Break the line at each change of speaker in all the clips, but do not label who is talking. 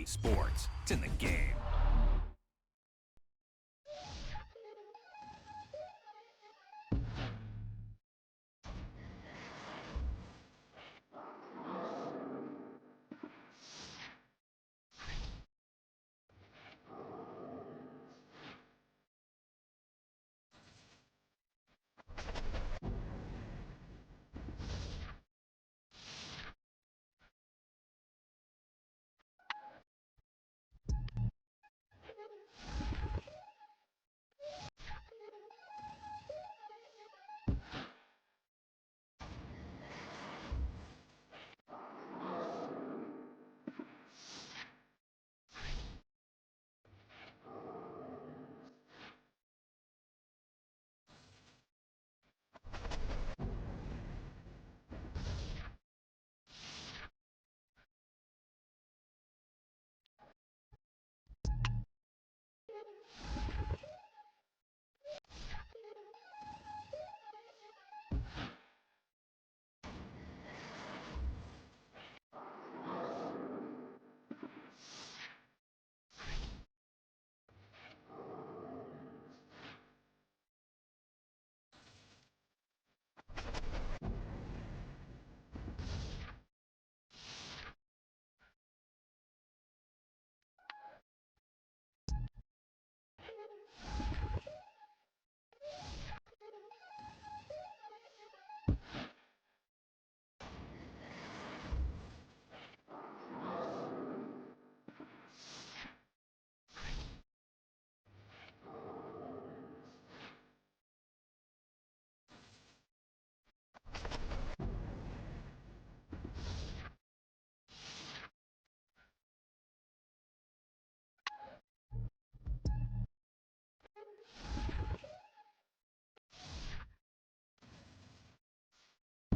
sports. It's in the game.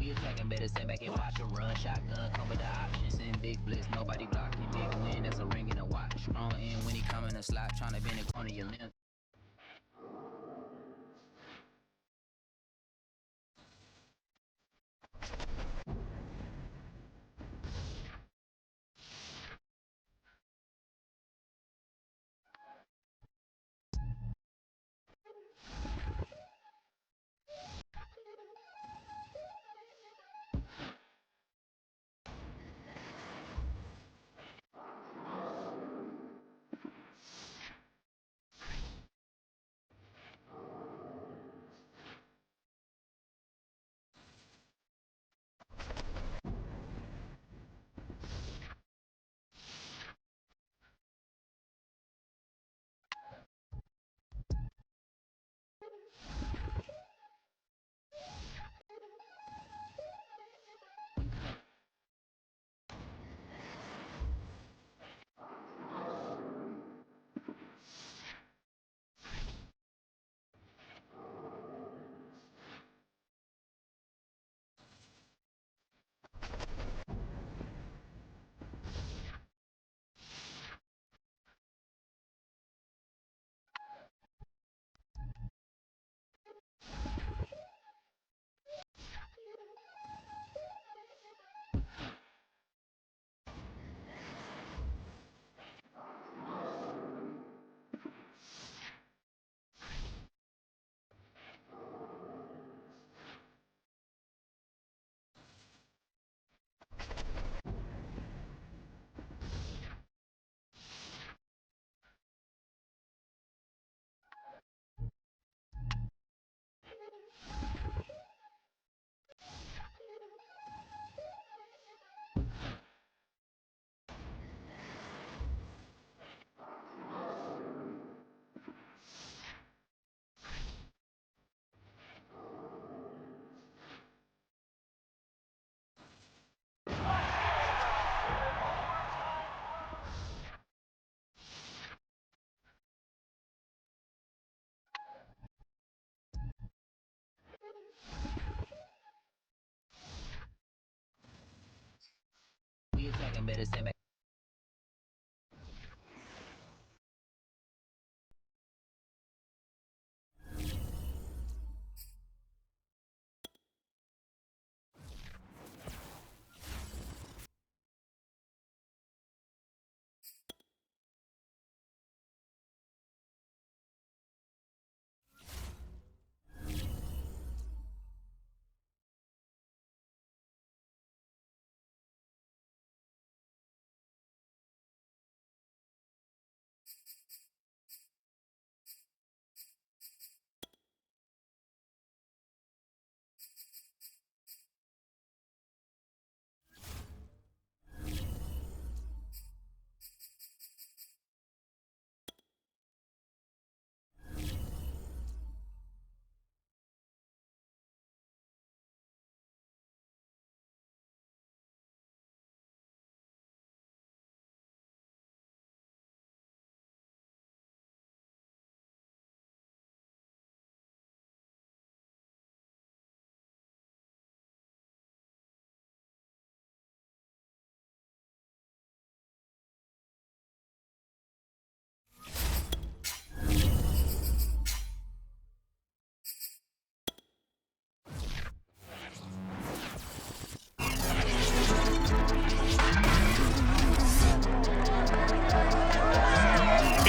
We attacking, better stand back and watch them run. Shotgun, come with the options. Send big blitz, nobody blocking. Big win, that's a ring and a watch. Strong in when he come in a slot, trying to bend the corner of your limb. We attacking, better stand back.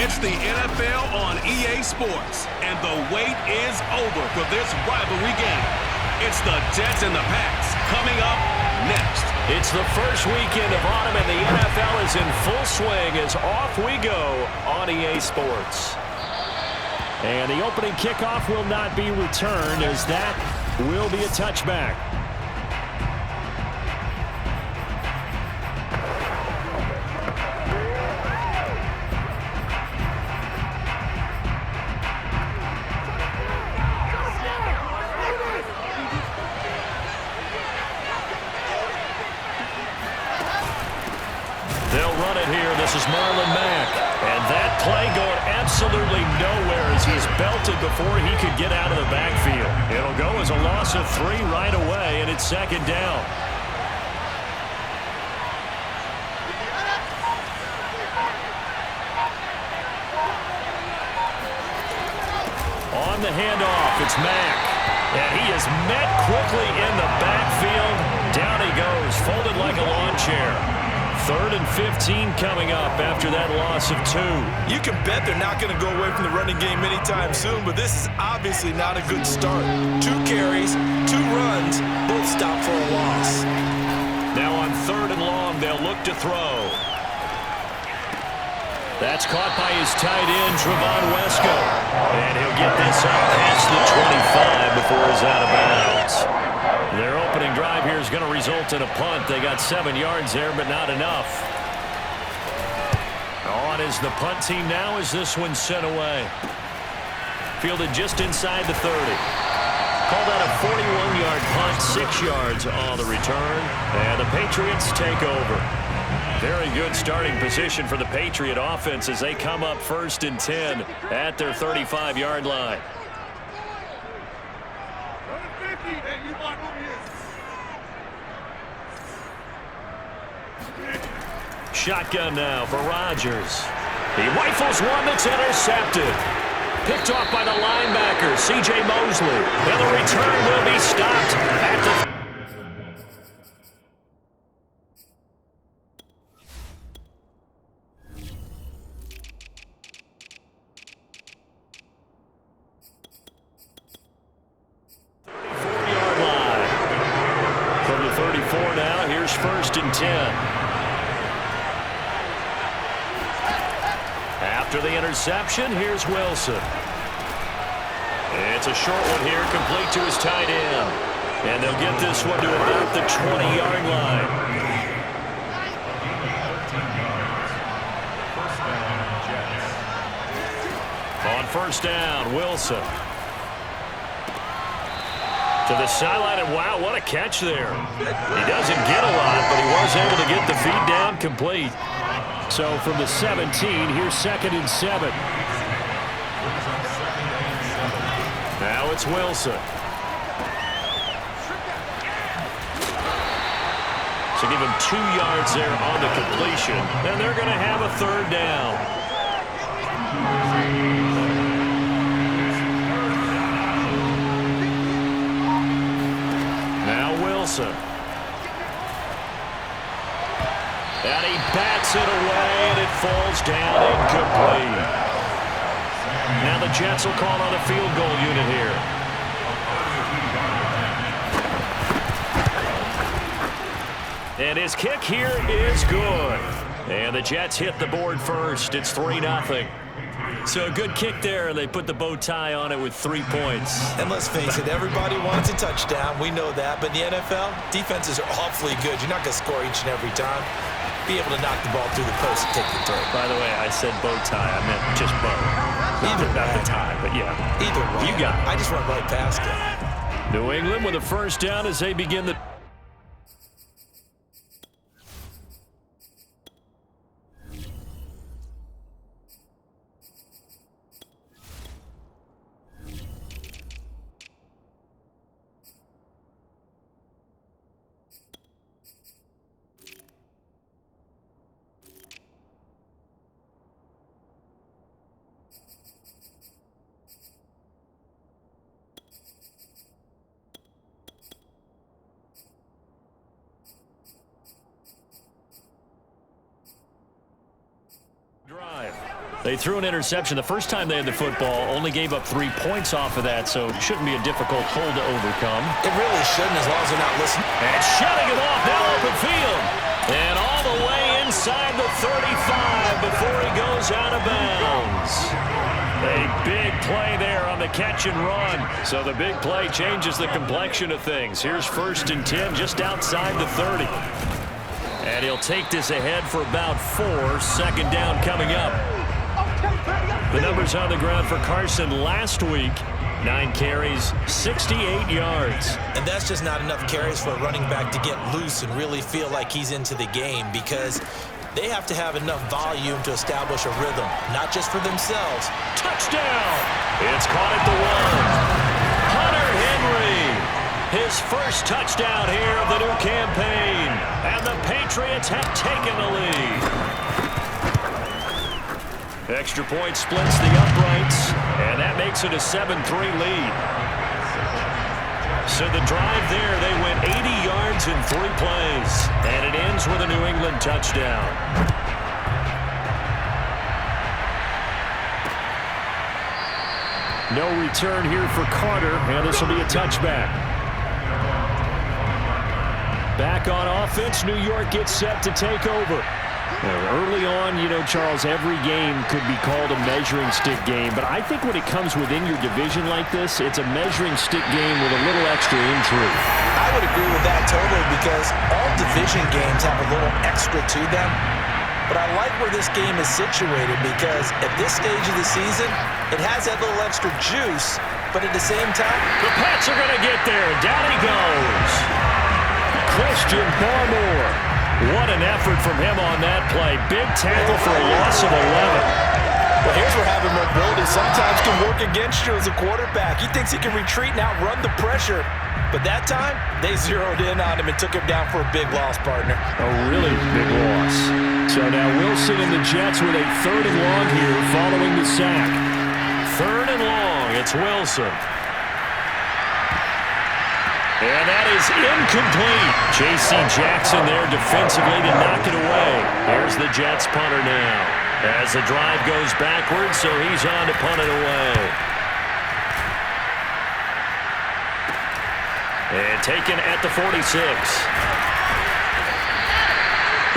It's the NFL on EA Sports, and the wait is over for this rivalry game. It's the Jets and the Pats coming up next.
It's the first weekend of autumn, and the NFL is in full swing as off we go on EA Sports. And the opening kickoff will not be returned, as that will be a touchback. They'll run it here. This is Marlon Mack. And that play going absolutely nowhere as he's belted before he could get out of the backfield. It'll go as a loss of 3 right away, and it's second down. On the handoff, it's Mack. And he is met quickly in the backfield. Down he goes, folded like a lawn chair. 3rd and 15 coming up after that loss of 2.
You can bet they're not going to go away from the running game anytime soon, but this is obviously not a good start. 2 carries, 2 runs, both stop for a loss.
Now on 3rd and long, they'll look to throw. That's caught by his tight end, Trevon Wesco. And he'll get this up past the 25 before he's out of bounds. Their opening drive here is going to result in a punt. They got 7 yards there, but not enough. On is the punt team now as this one's sent away. Fielded just inside the 30. Call that a 41-yard punt, 6 yards on the return. And the Patriots take over. Very good starting position for the Patriot offense as they come up 1st and 10 at their 35-yard line. Shotgun now for Rodgers. He rifles one that's intercepted. Picked off by the linebacker, C.J. Mosley. And the return will be stopped at the 34-yard line. From the 34 now, here's 1st and 10. After the interception, here's Wilson. It's a short one here, complete to his tight end. And they'll get this one to about the 20-yard line. On 1st down, Wilson. To the sideline, and wow, what a catch there. He doesn't get a lot, but he was able to get the feed down complete. So from the 17, here's 2nd and 7. Now it's Wilson. So give him 2 yards there on the completion. And they're going to have a 3rd down. Now Wilson. And he bats it away, and it falls down incomplete. Now the Jets will call on a field goal unit here. And his kick here is good. And the Jets hit the board first. It's 3-0. So a good kick there. They put the bow tie on it with 3 points.
And let's face it, everybody wants a touchdown. We know that. But in the NFL, defenses are awfully good. You're not going to score each and every time. Be able to knock the ball through the post and take the throw.
By the way, I said bow tie. I meant just bow. Not the tie, but yeah.
Either way.
You got it.
I just went right past it.
New England with a 1st down as they begin the They threw an interception the first time they had the football, only gave up 3 points off of that, so it shouldn't be a difficult hole to overcome.
It really shouldn't, as long as they're not listening.
And shutting him off, now open field. And all the way inside the 35 before he goes out of bounds. A big play there on the catch and run. So the big play changes the complexion of things. Here's 1st and 10 just outside the 30. And he'll take this ahead for about 4. 2nd down coming up. The numbers on the ground for Carson last week. 9 carries, 68 yards.
And that's just not enough carries for a running back to get loose and really feel like he's into the game, because they have to have enough volume to establish a rhythm, not just for themselves.
Touchdown! It's caught at the 1. Hunter Henry, his first touchdown here of the new campaign. And the Patriots have taken the lead. Extra point splits the uprights, and that makes it a 7-3 lead. So the drive there, they went 80 yards in 3 plays, and it ends with a New England touchdown. No return here for Carter, and this will be a touchback. Back on offense, New York gets set to take over. Early on, you know, Charles, every game could be called a measuring stick game, but I think when it comes within your division like this, it's a measuring stick game with a little extra intrigue.
I would agree with that totally, because all division games have a little extra to them. But I like where this game is situated, because at this stage of the season, it has that little extra juice, but at the same time,
the Pats are going to get there. Down he goes. Christian Barmore. What an effort from him on that play. Big tackle for a loss of 11.
Well, here's where having mobility sometimes can work against you as a quarterback. He thinks he can retreat and outrun the pressure. But that time, they zeroed in on him and took him down for a big loss, partner.
A really big loss. So now Wilson and the Jets with a 3rd and long here following the sack. 3rd and long, it's Wilson. And that is incomplete. J.C. Jackson there defensively to knock it away. Here's the Jets punter now. As the drive goes backwards, so he's on to punt it away. And taken at the 46.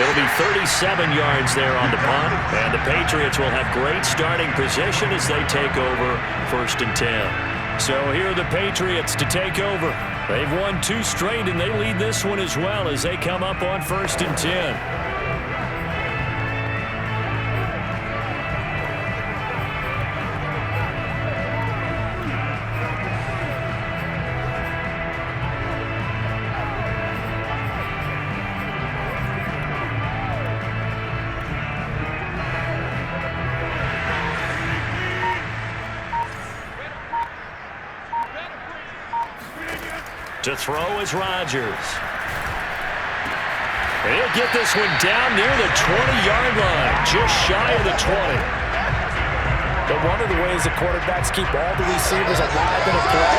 It'll be 37 yards there on the punt. And the Patriots will have great starting position as they take over 1st and 10. So here are the Patriots to take over. They've won 2 straight, and they lead this one as well as they come up on 1st and 10. To throw is Rodgers. He'll get this one down near the 20-yard line, just shy of the 20.
But one of the ways the quarterbacks keep all the receivers alive in a play,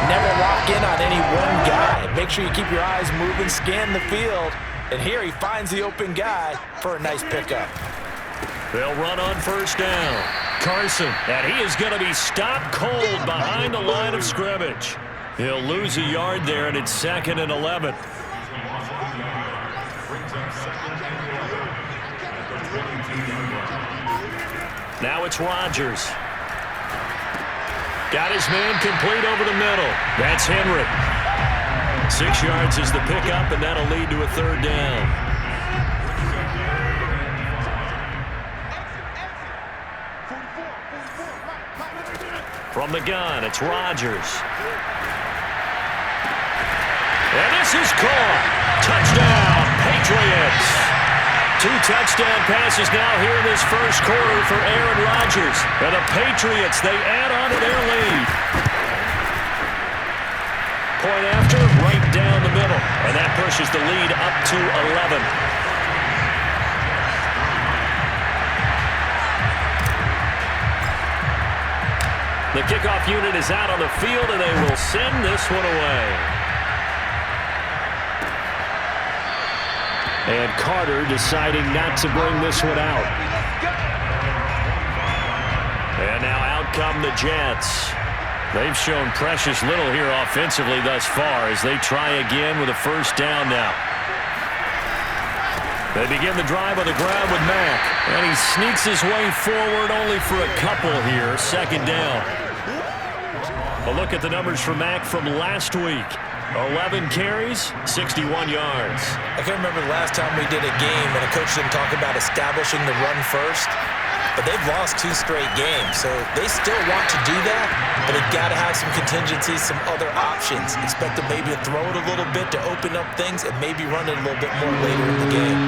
never lock in on any one guy. Make sure you keep your eyes moving, scan the field, and here he finds the open guy for a nice pickup.
They'll run on 1st down. Carson, and he is going to be stopped cold behind the line of scrimmage. He'll lose a yard there, and it's 2nd and 11. Now it's Rodgers. Got his man complete over the middle. That's Henry. 6 yards is the pickup, and that'll lead to a 3rd down. From the gun, it's Rodgers. And this is caught. Touchdown, Patriots. 2 touchdown passes now here in this first quarter for Aaron Rodgers. And the Patriots, they add on to their lead. Point after, right down the middle. And that pushes the lead up to 11. The kickoff unit is out on the field, and they will send this one away. And Carter deciding not to bring this one out. And now out come the Jets. They've shown precious little here offensively thus far as they try again with a first down now. They begin the drive on the ground with Mack. And he sneaks his way forward only for a couple here. Second down. A look at the numbers for Mack from last week. 11 carries, 61 yards.
I can't remember the last time we did a game and a coach didn't talk about establishing the run first. But they've lost 2 straight games, so they still want to do that, but they've got to have some contingencies, some other options. Expect them maybe to throw it a little bit to open up things and maybe run it a little bit more later in the game.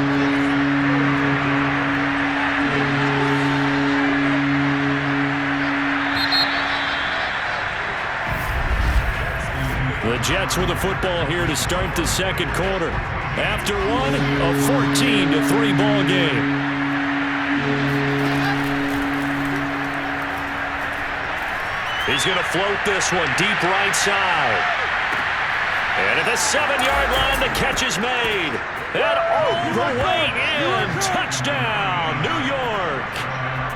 The Jets with the football here to start the second quarter. After one, a 14-3 ball game. He's going to float this one deep right side. And at the 7-yard line, the catch is made. And all the way in. Touchdown, New York.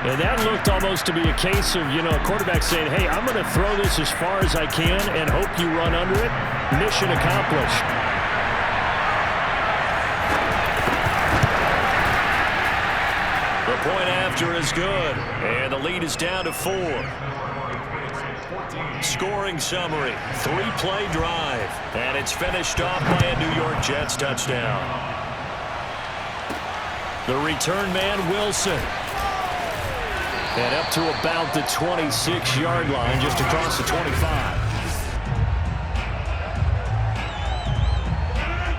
And that looked almost to be a case of, a quarterback saying, hey, I'm going to throw this as far as I can and hope you run under it. Mission accomplished.
The point after is good. And the lead is down to 4. Scoring summary, 3-play drive, and it's finished off by a New York Jets touchdown. The return man, Wilson. And up to about the 26-yard line, just across the 25.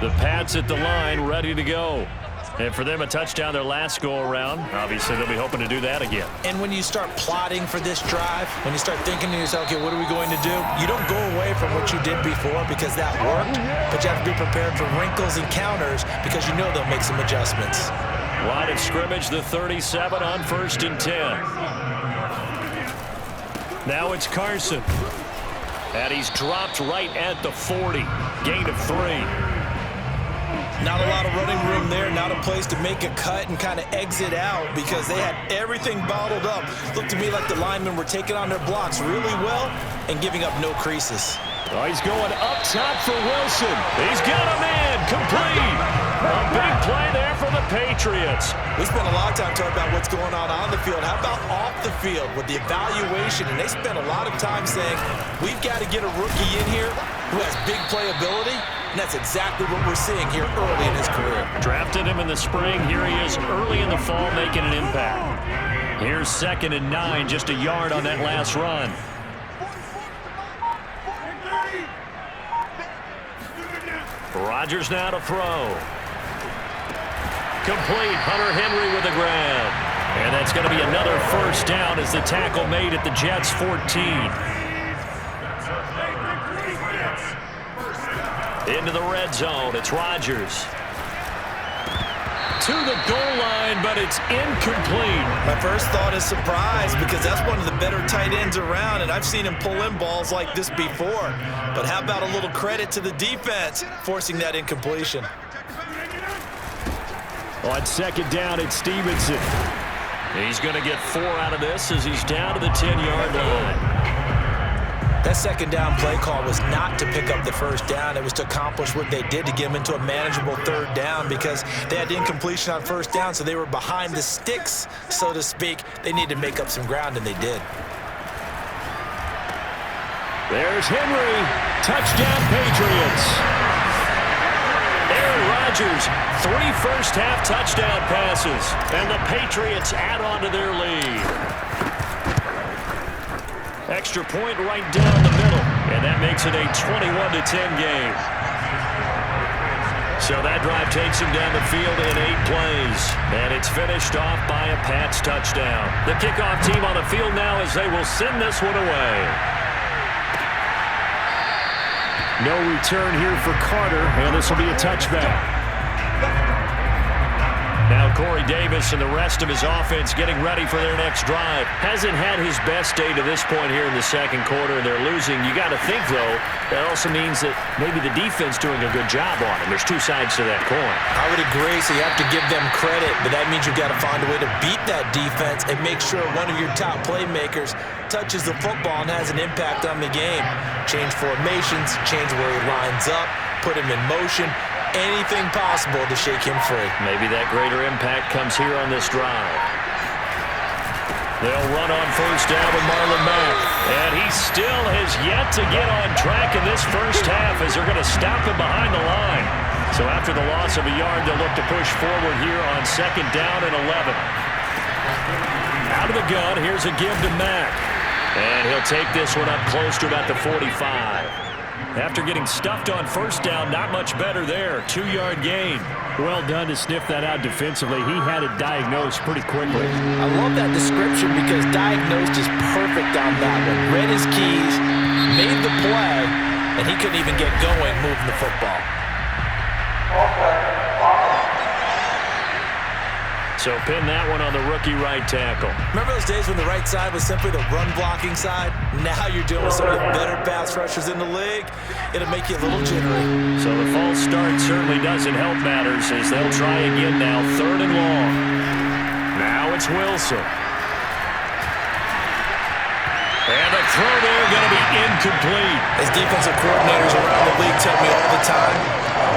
The Pats at the line, ready to go. And for them, a touchdown their last go-around. Obviously, they'll be hoping to do that again.
And when you start plotting for this drive, when you start thinking to yourself, okay, what are we going to do? You don't go away from what you did before because that worked, but you have to be prepared for wrinkles and counters because you know they'll make some adjustments.
Line of scrimmage, the 37 on 1st and 10. Now it's Carson. And he's dropped right at the 40. Gain of 3.
Not a lot of running room there, not a place to make a cut and kind of exit out because they had everything bottled up. Looked to me like the linemen were taking on their blocks really well and giving up no creases.
Oh, he's going up top for Wilson. He's got him in, complete. A big play there for the Patriots.
We spent a lot of time talking about what's going on the field. How about off the field with the evaluation? And they spent a lot of time saying, we've got to get a rookie in here who has big playability. And that's exactly what we're seeing here early in his career.
Drafted him in the spring. Here he is early in the fall making an impact. Here's 2nd and 9, just a yard on that last run. Rodgers now to throw. Complete. Hunter Henry with the grab. And that's going to be another first down as the tackle made at the Jets' 14. Into the red zone, it's Rodgers. To the goal line, but it's incomplete.
My first thought is surprise because that's one of the better tight ends around, and I've seen him pull in balls like this before. But how about a little credit to the defense forcing that incompletion?
On 2nd down, it's Stevenson. He's going to get 4 out of this as he's down to the 10-yard line.
That 2nd down play call was not to pick up the first down. It was to accomplish what they did to get them into a manageable 3rd down because they had incompletion on 1st down, so they were behind the sticks, so to speak. They needed to make up some ground, and they did.
There's Henry. Touchdown, Patriots. Aaron Rodgers, 3 first-half touchdown passes, and the Patriots add on to their lead. Extra point right down the middle, and that makes it a 21-10 game. So that drive takes him down the field in 8 plays, and it's finished off by a Pats touchdown. The kickoff team on the field now as they will send this one away.
No return here for Carter, and this will be a touchback.
Now Corey Davis and the rest of his offense getting ready for their next drive. Hasn't had his best day to this point here in the second quarter, and they're losing. You got to think, though, that also means that maybe the defense doing a good job on him. There's two sides to that coin.
I would agree, so you have to give them credit, but that means you've got to find a way to beat that defense and make sure one of your top playmakers touches the football and has an impact on the game. Change formations, change where he lines up, put him in motion. Anything possible to shake him free.
Maybe that greater impact comes here on this drive. They'll run on first down with Marlon Mack. And he still has yet to get on track in this first half as they're going to stop him behind the line. So after the loss of a yard, they'll look to push forward here on second down and 11. Out of the gun, here's a give to Mack. And he'll take this one up close to about the 45. After getting stuffed on first down, not much better there. 2-yard gain.
Well done to sniff that out defensively. He had it diagnosed pretty quickly.
I love that description because diagnosed is perfect on that one. Read his keys, made the play, and he couldn't even get going moving the football.
So pin that one on the rookie right tackle.
Remember those days when the right side was simply the run-blocking side? Now you're dealing with some of the better pass rushers in the league. It'll make you a little jittery.
So the false start certainly doesn't help matters as they'll try again now. 3rd and long. Now it's Wilson. And the throw there going to be incomplete.
As defensive coordinators around the league tell me all the time,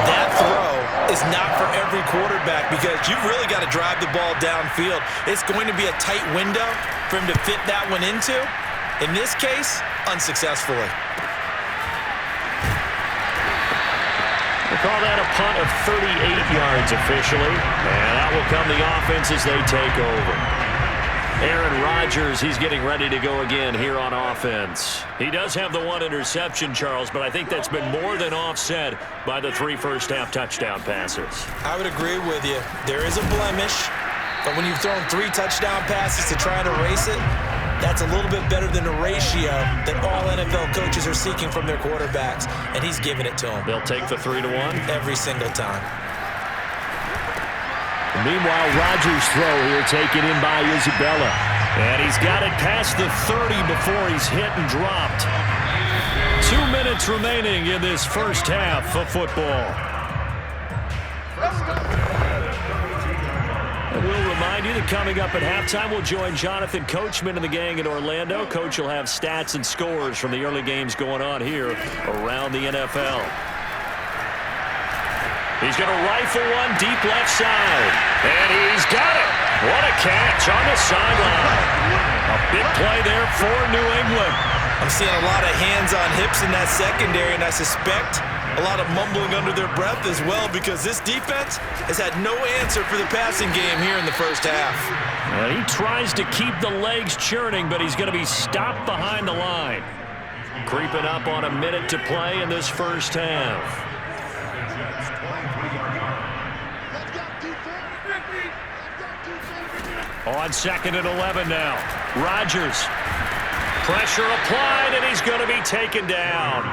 that throw is not for every quarterback because you've really got to drive the ball downfield. It's going to be a tight window for him to fit that one into. In this case, unsuccessfully.
We'll call that a punt of 38 yards officially. And that will come the offense as they take over. Aaron Rodgers, he's getting ready to go again here on offense. He does have the one interception, Charles, but I think that's been more than offset by the 3 first-half touchdown passes.
I would agree with you. There is a blemish, but when you've thrown 3 touchdown passes to try and erase it, that's a little bit better than the ratio that all NFL coaches are seeking from their quarterbacks, and he's giving it to them.
They'll take the 3-1?
Every single time.
Meanwhile, Rodgers' throw here taken in by Isabella.
And he's got it past the 30 before he's hit and dropped. 2 minutes remaining in this first half of football. And we'll remind you that coming up at halftime, we'll join Jonathan Coachman and the gang in Orlando. Coach will have stats and scores from the early games going on here around the NFL. He's going to rifle one deep left side. And he's got it. What a catch on the sideline. A big play there for New England.
I'm seeing a lot of hands on hips in that secondary, and I suspect a lot of mumbling under their breath as well because this defense has had no answer for the passing game here in the first half.
And he tries to keep the legs churning, but he's going to be stopped behind the line. Creeping up on a minute to play in this first half. On 2nd and 11 now. Rodgers. Pressure applied, and he's going to be taken down.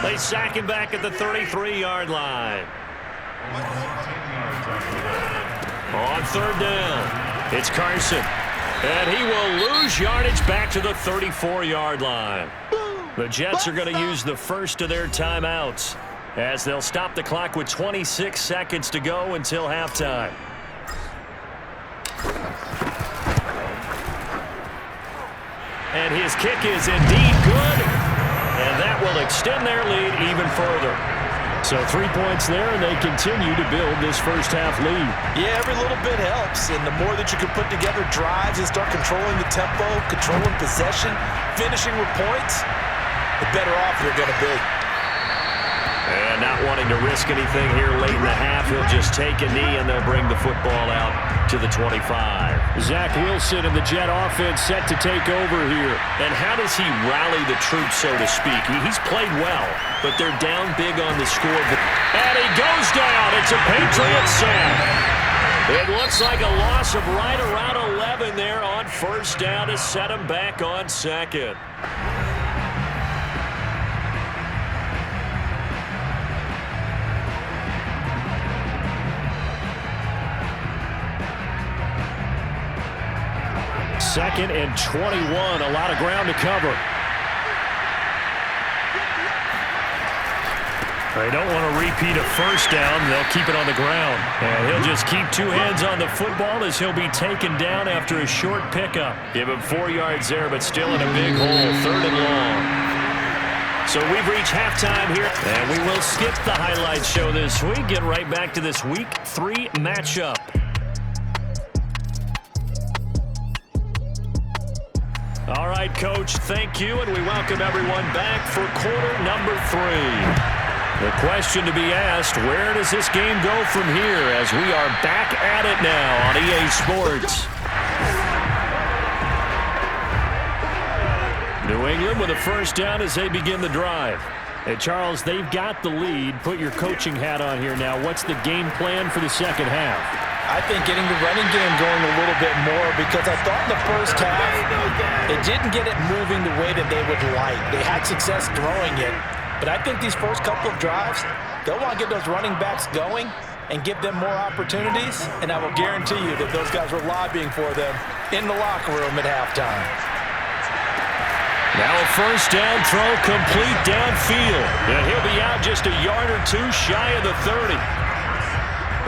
They sack him back at the 33-yard line. On 3rd down, it's Carson. And he will lose yardage back to the 34-yard line. The Jets are going to use the first of their timeouts as they'll stop the clock with 26 seconds to go until halftime. And his kick is indeed good. And that will extend their lead even further.
So 3 points there, and they continue to build this first half lead.
Yeah, every little bit helps. And the more that you can put together drives and start controlling the tempo, controlling possession, finishing with points, the better off you're going to be.
And not wanting to risk anything here late in the half, he'll just take a knee and they'll bring the football out to the 25.
Zach Wilson and the Jet offense set to take over here.
And how does he rally the troops, so to speak? He's played well, but they're down big on the scoreboard. And he goes down. It's a Patriot sack. It looks like a loss of right around 11 there on first down to set him back on second.
2nd and 21. A lot of ground to cover. They don't want to repeat a first down. They'll keep it on the ground. And he'll just keep 2 hands on the football as he'll be taken down after a short pickup. Give him 4 yards there, but still in a big hole. 3rd and long. So we've reached halftime here, and we will skip the highlights show this week. Get right back to this Week 3 matchup. All right, Coach, thank you, and we welcome everyone back for quarter number 3. The question to be asked, where does this game go from here as we are back at it now on EA Sports? New England with a first down as they begin the drive. Hey, Charles, they've got the lead. Put your coaching hat on here now. What's the game plan for the second half?
I think getting the running game going a little bit more because I thought in the first half they didn't get it moving the way that they would like. They had success throwing it. But I think these first couple of drives, they'll want to get those running backs going and give them more opportunities, and I will guarantee you that those guys were lobbying for them in the locker room at halftime.
Now a first down throw complete downfield. And he'll be out just a yard or 2 shy of the 30.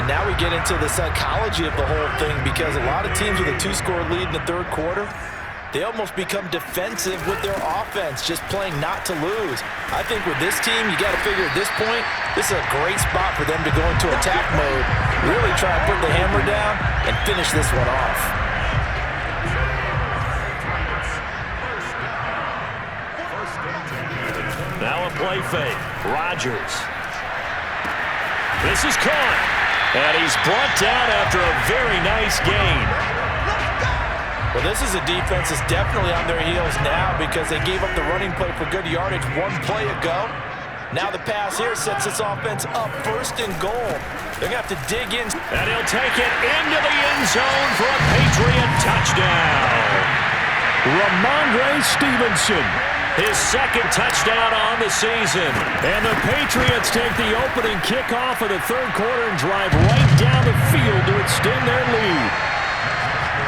And now we get into the psychology of the whole thing because a lot of teams with a 2-score lead in the 3rd quarter, they almost become defensive with their offense, just playing not to lose. I think with this team, you got to figure at this point, this is a great spot for them to go into attack mode, really try to put the hammer down and finish this one off.
Now a play fake. Rodgers. This is caught. And he's brought down after a very nice gain.
Well, this is a defense that's definitely on their heels now because they gave up the running play for good yardage 1 play ago. Now the pass here sets this offense up 1st and goal. They're going to have to dig in.
And he'll take it into the end zone for a Patriot touchdown.
Ramondre Stevenson.
His 2nd touchdown on the season.
And the Patriots take the opening kickoff of the 3rd quarter and drive right down the field to extend their lead.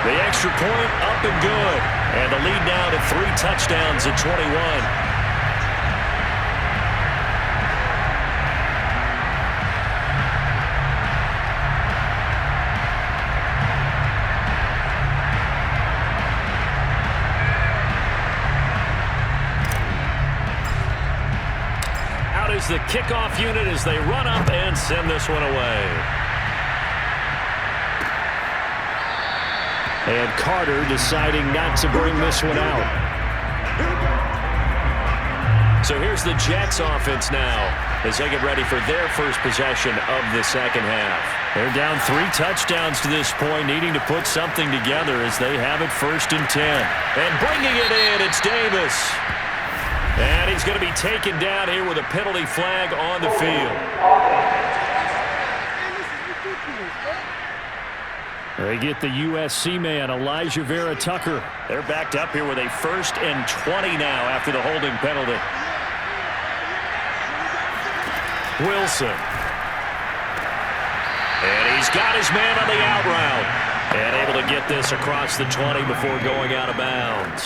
The extra point up and good. And the lead now to 3 touchdowns at 21. Out is the kickoff unit as they run up and send this one away.
And Carter deciding not to bring this one out.
So here's the Jets offense now as they get ready for their first possession of the second half.
They're down 3 touchdowns to this point, needing to put something together as they have it 1st and 10.
And bringing it in, it's Davis. And he's going to be taken down here with a penalty flag on the field.
They get the USC man, Elijah Vera Tucker.
They're backed up here with a 1st and 20 now after the holding penalty. Wilson. And he's got his man on the out route. And able to get this across the 20 before going out of bounds.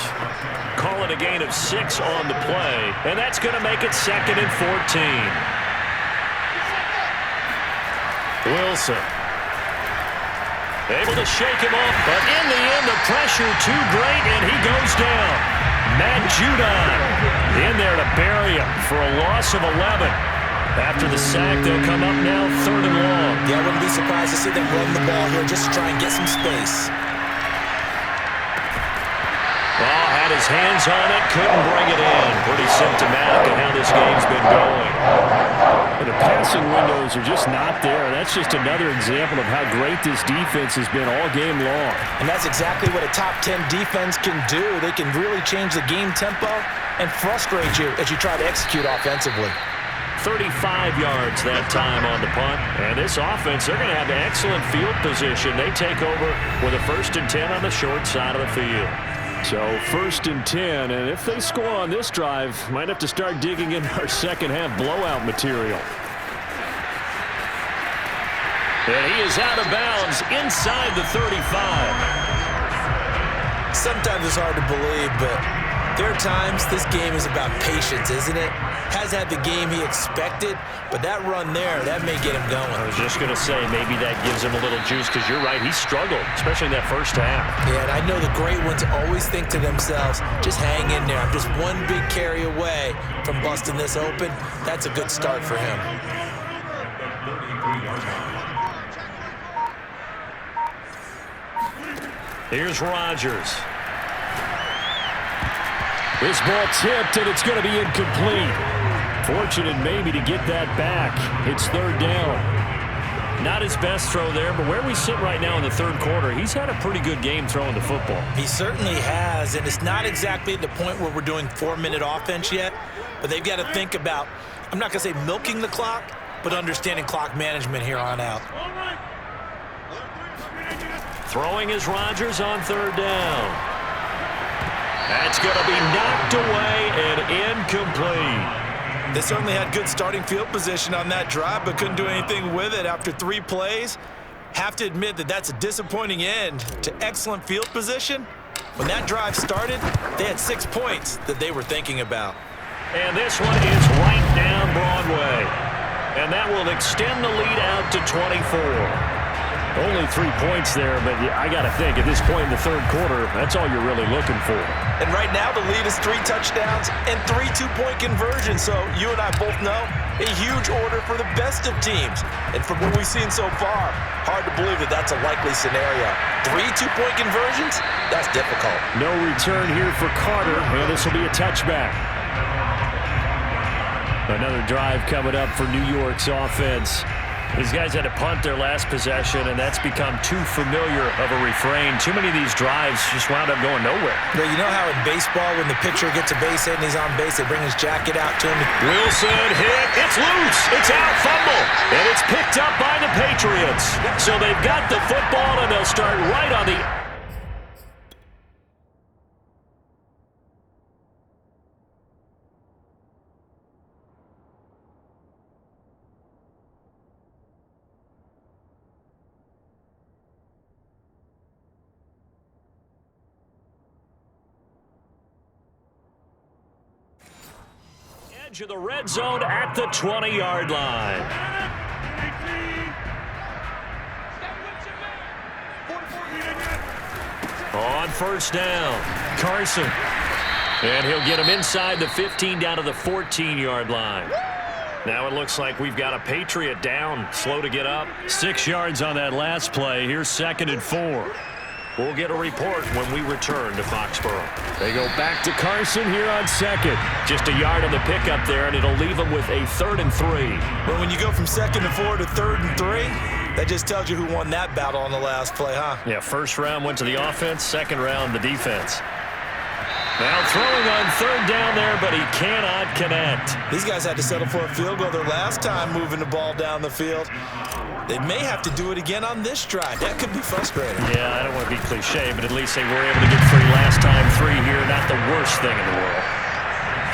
Call it a gain of 6 on the play. And that's going to make it 2nd and 14. Wilson. Able to shake him off, but in the end, the pressure too great, and he goes down. Matt Judon in there to bury him for a loss of 11. After the sack, they'll come up now 3rd and long.
Yeah, I wouldn't be surprised to see them run the ball here just to try and get some space.
Ball had his hands on it, couldn't bring it in. Pretty symptomatic of how this game's been going.
And the passing windows are just not there. That's just another example of how great this defense has been all game long.
And that's exactly what a top 10 defense can do. They can really change the game tempo and frustrate you as you try to execute offensively.
35 yards that time on the punt. And this offense, they're going to have excellent field position. They take over with a 1st and 10 on the short side of the field.
So 1st and 10, and if they score on this drive, might have to start digging in our second half blowout material.
And he is out of bounds inside the 35.
Sometimes it's hard to believe, but there are times this game is about patience, isn't it? Has had the game he expected, but that run there, that may get him going.
I was just going to say, maybe that gives him a little juice, because you're right, he struggled, especially in that first half.
Yeah, and I know the great ones always think to themselves, just hang in there. I'm just one big carry away from busting this open. That's a good start for him.
Here's Rodgers. This ball tipped, and it's going to be incomplete. Fortunate maybe to get that back. It's third down. Not his best throw there, but where we sit right now in the third quarter, he's had a pretty good game throwing the football.
He certainly has, and it's not exactly at the point where we're doing 4-minute offense yet, but they've got to think about, I'm not going to say milking the clock, but understanding clock management here on out.
Throwing is Rodgers on third down. That's going to be knocked away and incomplete.
They certainly had good starting field position on that drive, but couldn't do anything with it after 3 plays. Have to admit that that's a disappointing end to excellent field position. When that drive started, they had 6 points that they were thinking about.
And this one is right down Broadway. And that will extend the lead out to 24. Only 3 points there, but I got to think, at this point in the third quarter, that's all you're really looking for.
And right now, the lead is 3 touchdowns and 3 two-point conversions. So you and I both know a huge order for the best of teams. And from what we've seen so far, hard to believe that that's a likely scenario. 3 two-point conversions? That's difficult.
No return here for Carter, and this will be a touchback. Another drive coming up for New York's offense. These guys had to punt their last possession, and that's become too familiar of a refrain. Too many of these drives just wound up going nowhere.
Well, you know how in baseball, when the pitcher gets a base hit and he's on base, they bring his jacket out to him?
Wilson hit. It's loose. It's out. Fumble. And it's picked up by the Patriots. So they've got the football, and they'll start right on the... edge of the red zone at the 20-yard line. On first down, Carson. And he'll get him inside the 15 down to the 14-yard line. Now it looks like we've got a Patriot down, slow to get up. 6 yards on that last play. Here's 2nd and 4. We'll get a report when we return to Foxborough. They go back to Carson here on 2nd. Just a yard on the pickup there, and it'll leave them with a 3rd and 3.
Well, when you go from 2nd and 4 to 3rd and 3, that just tells you who won that battle on the last play, huh?
Yeah, first round went to the offense, second round the defense. Now throwing on 3rd down there, but he cannot connect.
These guys had to settle for a field goal their last time moving the ball down the field. They may have to do it again on this drive. That could be frustrating.
Yeah, I don't want to be cliche, but at least they were able to get free last time. 3 here, not the worst thing in the world.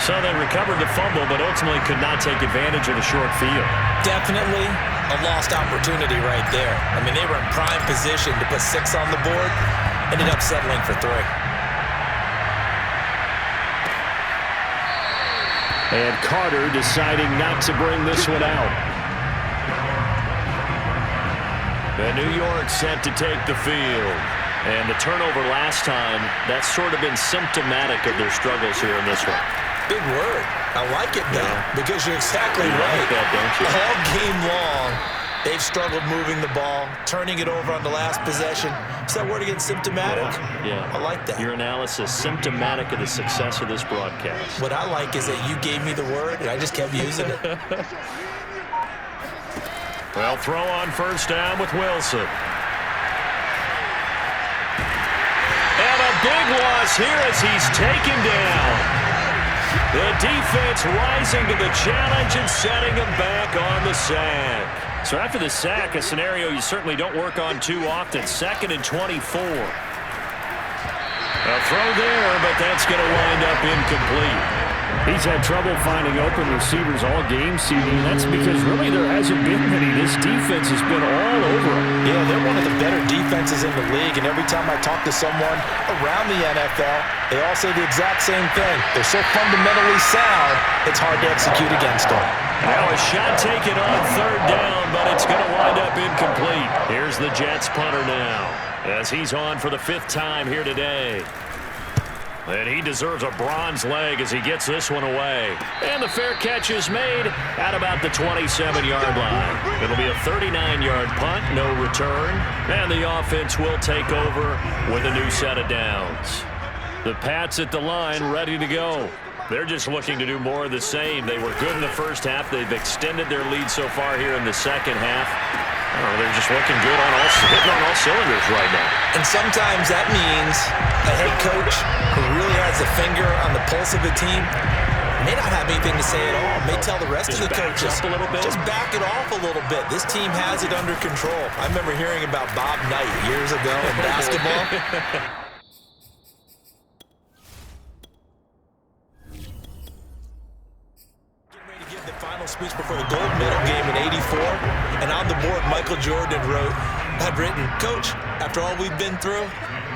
So they recovered the fumble, but ultimately could not take advantage of the short field. Definitely
a lost opportunity right there. I mean, they were in prime position to put 6 on the board, ended up settling for 3.
And Carter deciding not to bring this one out. And New York set to take the field. And the turnover last time, that's sort of been symptomatic of their struggles here in this one.
Big word. I like it, though, because you're exactly
you
right.
Like that, don't you?
All game long, they've struggled moving the ball, turning it over on the last possession. Is that word again, symptomatic?
Yeah.
I like that.
Your analysis, symptomatic of the success of this broadcast.
What I like is that you gave me the word, and I just kept using it.
Well, throw on first down with Wilson. And a big loss here as he's taken down. The defense rising to the challenge and setting him back on the sack. So after the sack, a scenario you certainly don't work on too often. 2nd and 24. A throw there, but that's going to wind up incomplete.
He's had trouble finding open receivers all game, CD. That's because really there hasn't been many. This defense has been all over him.
Yeah, they're one of the better defenses in the league, and every time I talk to someone around the NFL, they all say the exact same thing. They're so fundamentally sound, it's hard to execute against them.
Now a shot taken on third down, but it's going to wind up incomplete. Here's the Jets punter now, as he's on for the 5th time here today. And he deserves a bronze leg as he gets this one away. And the fair catch is made at about the 27-yard line. It'll be a 39-yard punt, no return. And the offense will take over with a new set of downs. The Pats at the line ready to go. They're just looking to do more of the same. They were good in the first half. They've extended their lead so far here in the second half. They're just looking good hitting on all cylinders right now.
And sometimes that means a head coach who really has a finger on the pulse of the team may not have anything to say at all. May tell the rest of the coaches,
a little bit.
just back it off a little bit. This team has it under control. I remember hearing about Bob Knight years ago in basketball. Speech before the gold medal game in '84, and on the board Michael Jordan had written, "Coach, after all we've been through,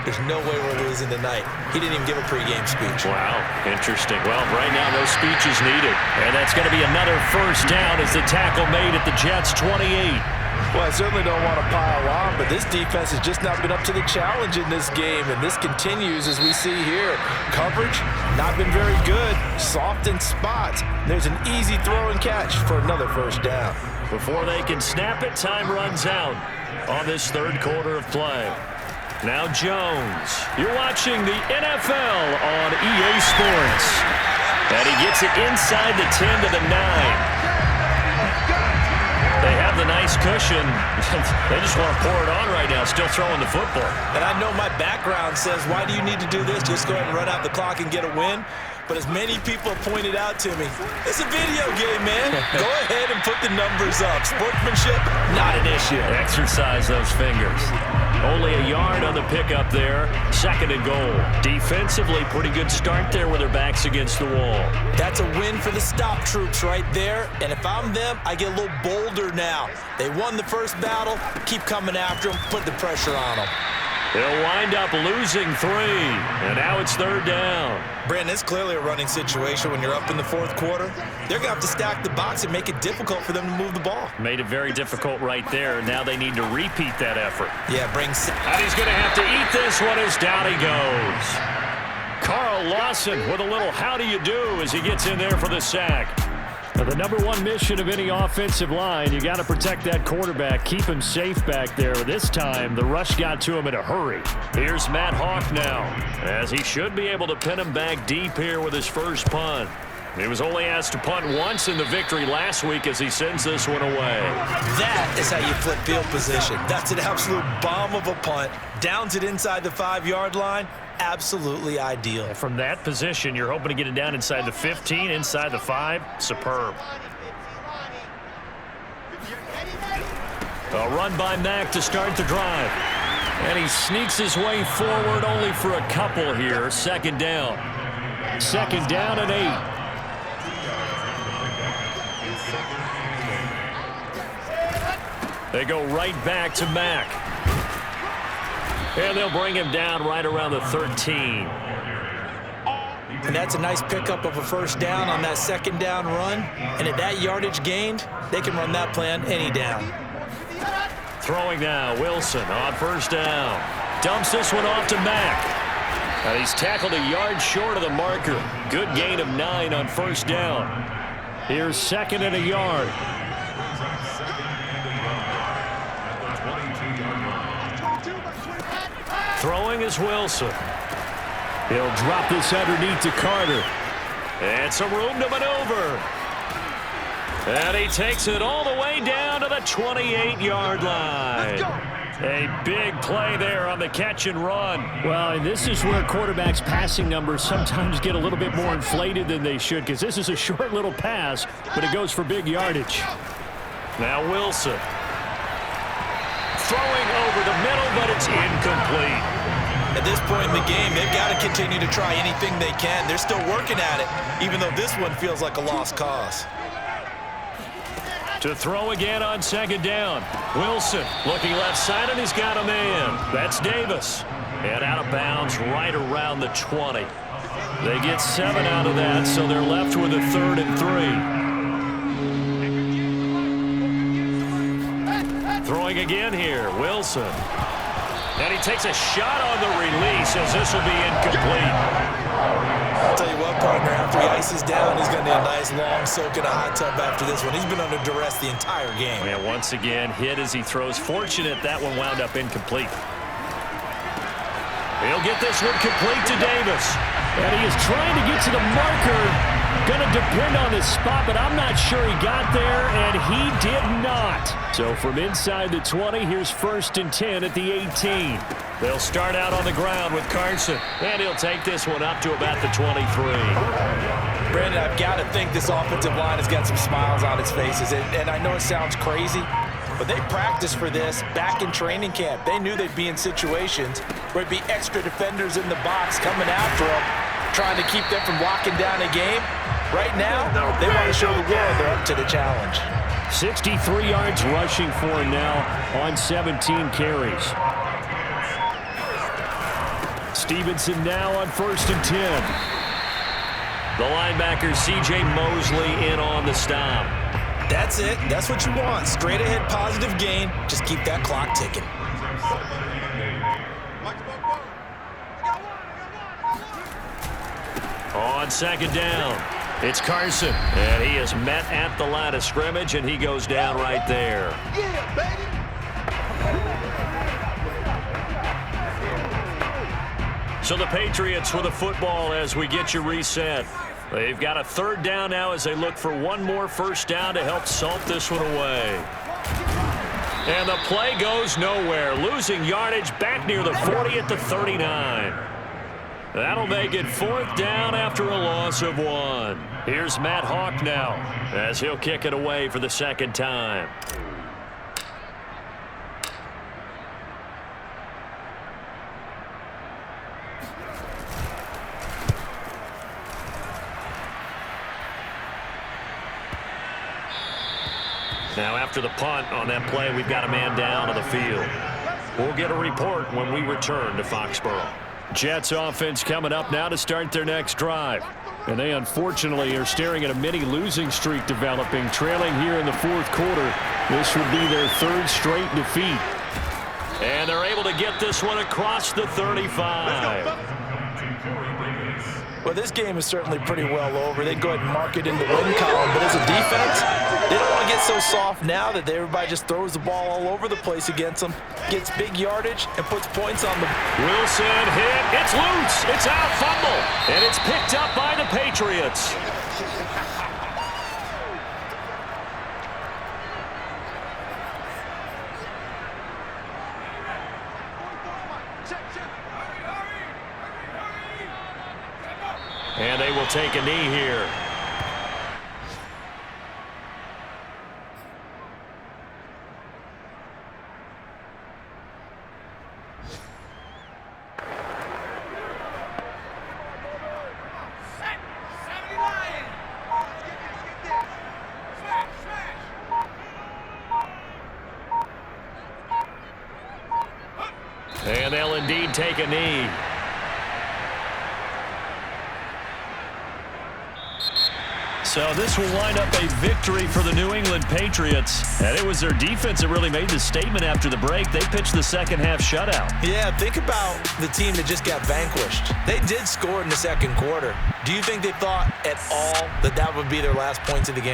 there's no way we're losing tonight." He didn't even give a pregame speech.
Wow, interesting. Well, right now no speech is needed, and that's going to be another first down as the tackle made at the Jets 28.
Well, I certainly don't want to pile on, but this defense has just not been up to the challenge in this game, and this continues as we see here. Coverage, not been very good. Soft in spots. There's an easy throw and catch for another first down.
Before they can snap it, time runs out on this third quarter of play. Now Jones. You're watching the NFL on EA Sports. And he gets it inside the 10 to the 9. They have the nice cushion. They just want to pour it on right now, still throwing the football.
And I know my background says, why do you need to do this? Just go ahead and run out the clock and get a win. But as many people have pointed out to me, it's a video game, man. Go ahead and put the numbers up. Sportsmanship, not an issue.
Exercise those fingers. Only a yard on the pickup there. 2nd and goal. Defensively, pretty good start there with their backs against the wall.
That's a win for the stop troops right there. And if I'm them, I get a little bolder now. They won the first battle. Keep coming after them. Put the pressure on them.
They'll wind up losing 3. And now it's 3rd down.
Brandon, it's clearly a running situation when you're up in the 4th quarter. They're going to have to stack the box and make it difficult for them to move the ball.
Made it very difficult right there. Now they need to repeat that effort.
Yeah,
And he's going to have to eat this one as down he goes. Carl Lawson with a little how do you do as he gets in there for the sack.
The number one mission of any offensive line, you got to protect that quarterback, keep him safe back there. This time, the rush got to him in a hurry.
Here's Matt Hawk now, as he should be able to pin him back deep here with his first punt. He was only asked to punt once in the victory last week as he sends this one away.
That is how you flip field position. That's an absolute bomb of a punt. Downs it inside the 5-yard line. Absolutely ideal.
From that position, you're hoping to get it down inside the 15, inside the 5. Superb.
A run by Mack to start the drive. And he sneaks his way forward only for a couple here. 2nd down.
2nd down and 8.
They go right back to Mack. And they'll bring him down right around the 13.
And that's a nice pickup of a first down on that 2nd down run. And at that yardage gained, they can run that plan any down.
Throwing now, Wilson on 1st down. Dumps this one off to Mack. And he's tackled a yard short of the marker. Good gain of 9 on 1st down.
Here's 2nd and a yard.
Throwing is Wilson.
He'll drop this underneath to Carter.
And some room to maneuver. And he takes it all the way down to the 28-yard line. A big play there on the catch and run.
Well, and this is where quarterbacks' passing numbers sometimes get a little bit more inflated than they should, because this is a short little pass, but it goes for big yardage.
Now Wilson. Throwing over the middle, but it's incomplete.
At this point in the game, they've got to continue to try anything they can. They're still working at it, even though this one feels like a lost cause.
To throw again on second down. Wilson looking left side, and he's got a man. That's Davis. And out of bounds right around the 20. They get 7 out of that, so they're left with a 3rd and 3. Throwing again here, Wilson. And he takes a shot on the release as this will be incomplete.
I'll tell you what, partner, after he ices down, he's going to need a nice long soak in a hot tub after this one. He's been under duress the entire game.
And once again, hit as he throws. Fortunate that one wound up incomplete. He'll get this one complete to Davis.
And he is trying to get to the marker. Going to depend on his spot, but I'm not sure he got there, and he did not. So from inside the 20, here's 1st and 10 at the 18.
They'll start out on the ground with Carson, and he'll take this one up to about the 23.
Brandon, I've got to think this offensive line has got some smiles on its faces, and I know it sounds crazy, but they practiced for this back in training camp. They knew they'd be in situations where it'd be extra defenders in the box coming after them, trying to keep them from locking down a game. Right now, they want to show the world they're up to the challenge.
63 yards rushing for him now on 17 carries. Stevenson now on 1st and 10.
The linebacker, C.J. Mosley, in on the stop.
That's it. That's what you want. Straight ahead positive gain. Just keep that clock ticking.
On second down, it's Carson, and he is met at the line of scrimmage, and he goes down right there.
Yeah, baby.
So the Patriots with a football as we get you reset. They've got a 3rd down now as they look for one more 1st down to help salt this one away. And the play goes nowhere, losing yardage back near the 40 at the 39. That'll make it 4th down after a loss of 1. Here's Matt Hawk now as he'll kick it away for the 2nd time. Now after the punt on that play, we've got a man down on the field. We'll get a report when we return to Foxborough.
Jets offense coming up now to start their next drive. And they unfortunately are staring at a mini losing streak developing, trailing here in the 4th quarter. This would be their 3rd straight defeat.
And they're able to get this one across the 35.
Well, this game is certainly pretty well over. They go ahead and mark it in the win column. But as a defense, they don't want to get so soft now that everybody just throws the ball all over the place against them, gets big yardage, and puts points on the...
Wilson hit. It's loose. It's out. Fumble. And it's picked up by the Patriots. And they will take a knee here. And they'll indeed take a knee. So this will wind up a victory for the New England Patriots. And it was their defense that really made the statement after the break. They pitched the second half shutout.
Yeah, think about the team that just got vanquished. They did score in the 2nd quarter. Do you think they thought at all that that would be their last points of the game?